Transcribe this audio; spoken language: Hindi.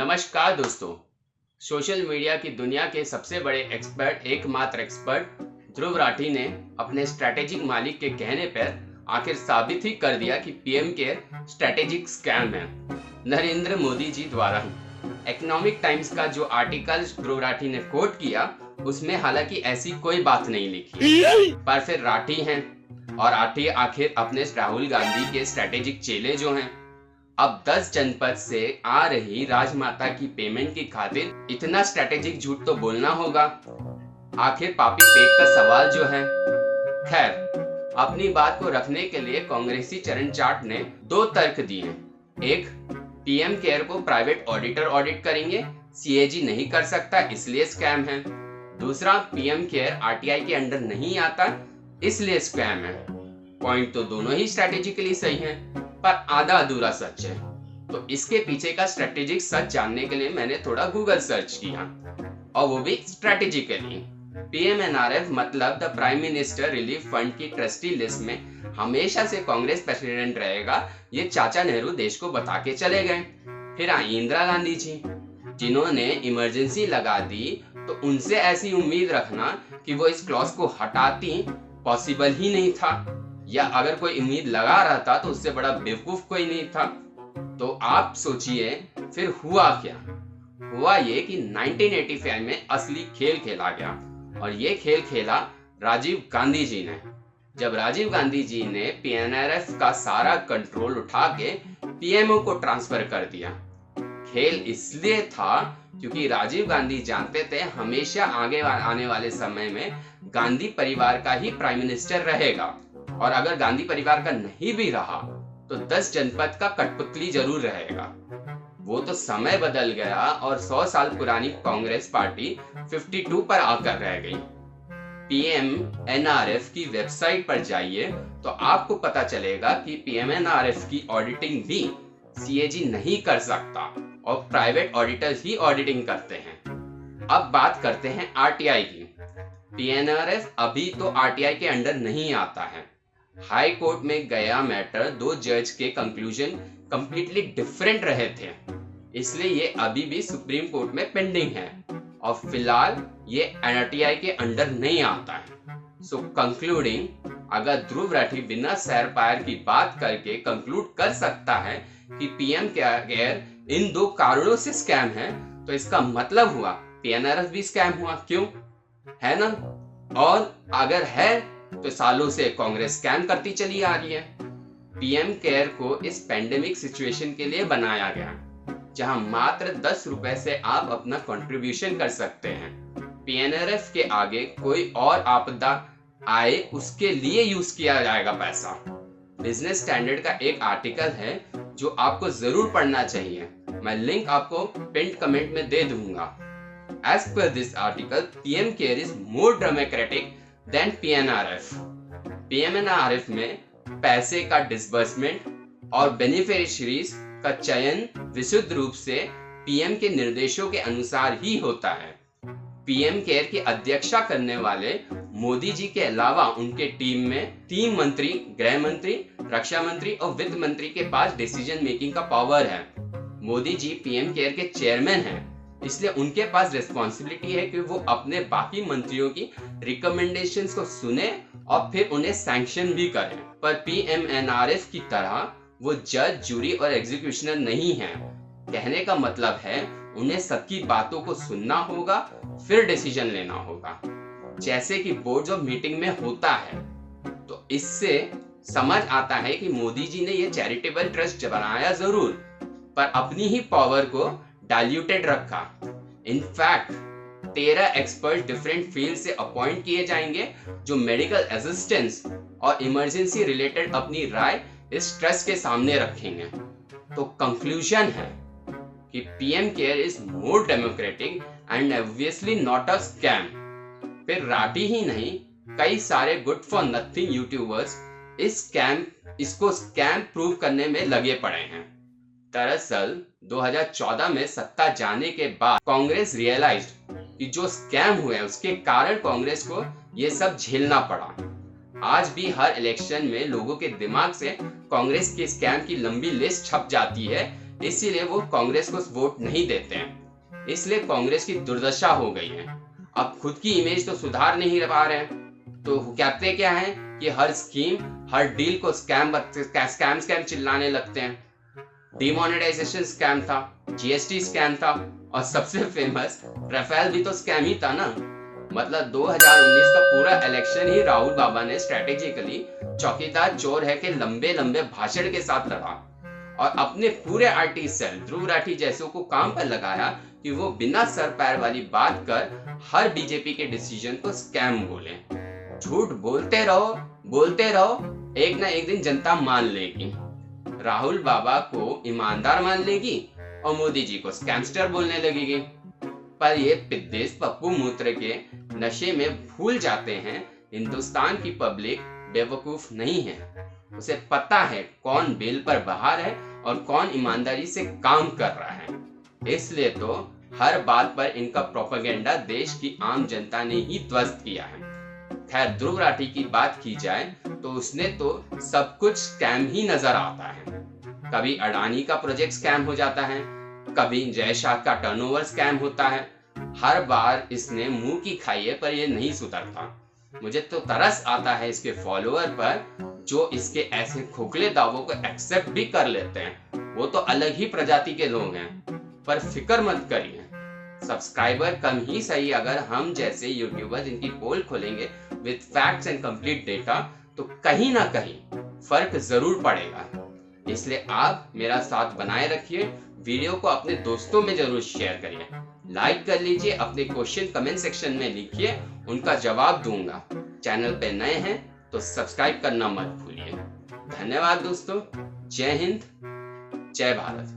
नमस्कार दोस्तों। सोशल मीडिया की दुनिया के सबसे बड़े एक्सपर्ट, एकमात्र एक्सपर्ट ध्रुव राठी ने अपने स्ट्रैटेजिक मालिक के कहने पर आखिर साबित ही कर दिया कि पीएम केयर स्ट्रैटेजिक स्कैम है, नरेंद्र मोदी जी द्वारा। इकोनॉमिक टाइम्स का जो आर्टिकल ध्रुव राठी ने कोट किया उसमें हालांकि ऐसी कोई बात नहीं लिखी, पर फिर राठी हैं और राठी आखिर अपने राहुल गांधी के स्ट्रैटेजिक चेले जो हैं। अब 10 जनपद से आ रही राजमाता की पेमेंट की खातिर इतना स्ट्रैटेजिक झूठ तो बोलना होगा। आखिर पापी पेट का सवाल जो है। खैर, अपनी बात को रखने के लिए कांग्रेसी चरण चाट ने 2 तर्क दिए। एक, पीएम केयर को प्राइवेट ऑडिटर ऑडिट करेंगे, सीएजी नहीं कर सकता इसलिए स्कैम है। दूसरा, पीएम केयर आरटीआई के अंडर नहीं आता इसलिए स्कैम है। पॉइंट तो दोनों ही स्ट्रैटेजिकली सही हैं, पर आधा अधूरा सच है। तो इसके पीछे का स्ट्रैटेजिक सच जानने के लिए मैंने थोड़ा गूगल सर्च किया, और वो भी स्ट्रैटेजिकली। पीएमएनआरएफ मतलब the prime minister relief fund की ट्रस्टी लिस्ट में हमेशा से कांग्रेस प्रेसिडेंट रहेगा, ये चाचा नेहरू देश को बता के चले गए। फिर आई इंदिरा गांधी जी, जिन्होंने इमरजेंसी लगा दी, तो उनसे ऐसी उम्मीद रखना कि वो इस क्लॉज को हटाती पॉसिबल ही नहीं था, या अगर कोई उम्मीद लगा रहा था तो उससे बड़ा बेवकूफ कोई नहीं था। तो आप सोचिए फिर हुआ क्या। हुआ ये कि 1985 में असली खेल खेला गया, और ये खेल खेला राजीव गांधी जी ने। जब राजीव गांधी जी ने पीएनआरएफ का सारा कंट्रोल उठा के पीएमओ को ट्रांसफर कर दिया। खेल इसलिए था क्योंकि राजीव गांधी जानते थे हमेशा आगे आने वाले समय में गांधी परिवार का ही प्राइम मिनिस्टर रहेगा, और अगर गांधी परिवार का नहीं भी रहा तो 10 जनपद का कठपुतली जरूर रहेगा। वो तो समय बदल गया और 100 साल पुरानी कांग्रेस पार्टी 52 पर आकर रह गई। पीएमएनआरएफ की वेबसाइट पर जाइए तो आपको पता चलेगा कि पीएमएनआरएफ की ऑडिटिंग भी सीएजी नहीं कर सकता, और प्राइवेट ऑडिटर्स ही ऑडिटिंग करते हैं। अब बात करते हैं आरटीआई की। पीएनआरएफ अभी तो आरटीआई के अंडर नहीं आता है। हाई कोर्ट में गया मैटर 2 जज के कंक्लूजन कंप्लीटली डिफरेंट रहे थे, इसलिए ये अभी भी सुप्रीम कोर्ट में पेंडिंग है, और फिलहाल ये आरटीआई के अंडर नहीं आता है। सो कंक्लूडिंग, अगर ध्रुव राठी बिना सैर पैर की बात करके कंक्लूड कर सकता है कि पीएम केयर इन 2 कारणों से स्कैम है, तो इसका मतलब हुआ पीएनआरएफ भी स्कैम हुआ। क्यों? है ना? और अगर है तो सालों से कांग्रेस स्कैम करती चली आ रही है। पीएम केयर को इस पेंडेमिक सिचुएशन के लिए बनाया गया, जहां मात्र 10 रुपए से आप अपना कंट्रीब्यूशन कर सकते हैं। पीएनआरएफ के आगे कोई और आपदा आए उसके लिए यूज किया जाएगा पैसा। बिजनेस स्टैंडर्ड का एक आर्टिकल है जो आपको जरूर पढ़ना चाहिए, मैं लिंक आपको पिन कमेंट में दे दूंगा। As per this article, PM Care is more democratic than PNRF. PNRF में पैसे का डिसबर्समेंट और बेनिफिशियरीज का चयन विशुद्ध रूप से पीएम के निर्देशों के अनुसार ही होता है। पीएम केयर की अध्यक्षता करने वाले मोदी जी के अलावा उनके टीम में 3 मंत्री, गृह मंत्री, रक्षा मंत्री और वित्त मंत्री के पास डिसीजन मेकिंग का पावर है। मोदी जी पीएम केयर के चेयरमैन हैं, इसलिए उनके पास रिस्पॉन्सिबिलिटी है कि वो अपने बाकी मंत्रियों की रिकमेंडेशंस को सुने और फिर उन्हें सैंक्शन भी करें। पर पीएमएनआरएफ की तरह वो जज, जूरी और एग्जीक्यूशनर नहीं है। कहने का मतलब है उन्हें सबकी बातों को सुनना होगा, फिर डिसीजन लेना होगा, जैसे कि बोर्ड ऑफ मीटिंग में होता है। तो इससे समझ आता है कि मोदी जी ने ये चैरिटेबल ट्रस्ट बनाया जरूर, पर अपनी ही पावर को डाइल्यूटेड रखा। इनफैक्ट 13 एक्सपर्ट डिफरेंट फील्ड से अपॉइंट किए जाएंगे, जो मेडिकल असिस्टेंस और इमरजेंसी रिलेटेड अपनी राय इस ट्रस्ट के सामने रखेंगे। तो कंक्लूजन है कि PM care is more democratic and obviously not a scam. फिर राठी ही नहीं, कई सारे गुड फॉर नथिंग यूट्यूबर्स इसको स्कैम प्रूव करने में लगे पड़े हैं। दरअसल 2014 में सत्ता जाने के बाद कांग्रेस रियलाइज्ड कि जो स्कैम हुए उसके कारण कांग्रेस को ये सब झेलना पड़ा। आज भी हर इलेक्शन में लोगों के दिमाग से कांग्रेस के स्कैम की लंबी लिस्ट छप जाती है, इसीलिए वो कांग्रेस को वोट नहीं देते हैं। इसलिए कांग्रेस की दुर्दशा हो गई है। अब खुद की इमेज तो सुधार नहीं पा रहे हैं, तो कहते क्या है कि हर स्कीम, हर डील को स्कैम चिल्लाने लगते हैं। डिमोनेटाइजेशन स्कैम था, जीएसटी स्कैम था, और सबसे फेमस राफेल भी तो स्कैम ही था ना। मतलब 2019 का पूरा इलेक्शन ही राहुल बाबा ने स्ट्रेटेजिकली चौकीदार चोर है के लंबे लंबे भाषण के साथ लड़ा और अपने पूरे आरटी सेल ध्रुव राठी जैसों को काम पर लगाया कि वो बिना सर पैर वाली बात कर हर बीजेपी के डिसीजन को स्कैम बोले। झूठ बोलते रहो, एक ना एक दिन जनता मान लेगी। राहुल बाबा को ईमानदार मान लेगी और मोदी जी को स्कैमस्टर बोलने लगेगी। पर ये पिद्देश पप्पू मूत्र के नशे में भूल जाते हैं हिंदुस्तान की पब्लिक बेवकूफ नहीं है। उसे पता है कौन बेल पर बाहर है और कौन ईमानदारी से काम कर रहा है। इसलिए तो हर बात पर इनका प्रोपेगेंडा देश की आम जनता ने ही ध्वस्त किया है। खैर, ध्रुव राठी की बात की जाए तो उसने तो सब कुछ स्कैम ही नजर आता है। कभी अडानी का प्रोजेक्ट स्कैम हो जाता है, कभी जय शाह का टर्नओवर स्कैम होता है। हर बार इसने मुंह की खाई है पर ये नहीं सुधरता। मुझे तो तरस आता है इसके फॉलोअर पर, जो इसके ऐसे खोखले दावों को एक्सेप्ट भी कर लेते हैं। वो तो अलग ही प्रजाति के लोग हैं। पर फिक्र मत करिए, सब्सक्राइबर कम ही सही, अगर हम जैसे यूट्यूबर इनकी पोल खोलेंगे with facts and complete data तो कहीं ना कहीं फर्क जरूर पड़ेगा। इसलिए आप मेरा साथ बनाए रखिए, वीडियो को अपने दोस्तों में जरूर शेयर करिए, लाइक कर लीजिए, अपने क्वेश्चन कमेंट सेक्शन में लिखिए, उनका जवाब दूंगा। चैनल पे नए हैं तो सब्सक्राइब करना मत भूलिए। धन्यवाद दोस्तों। जय हिंद, जय भारत।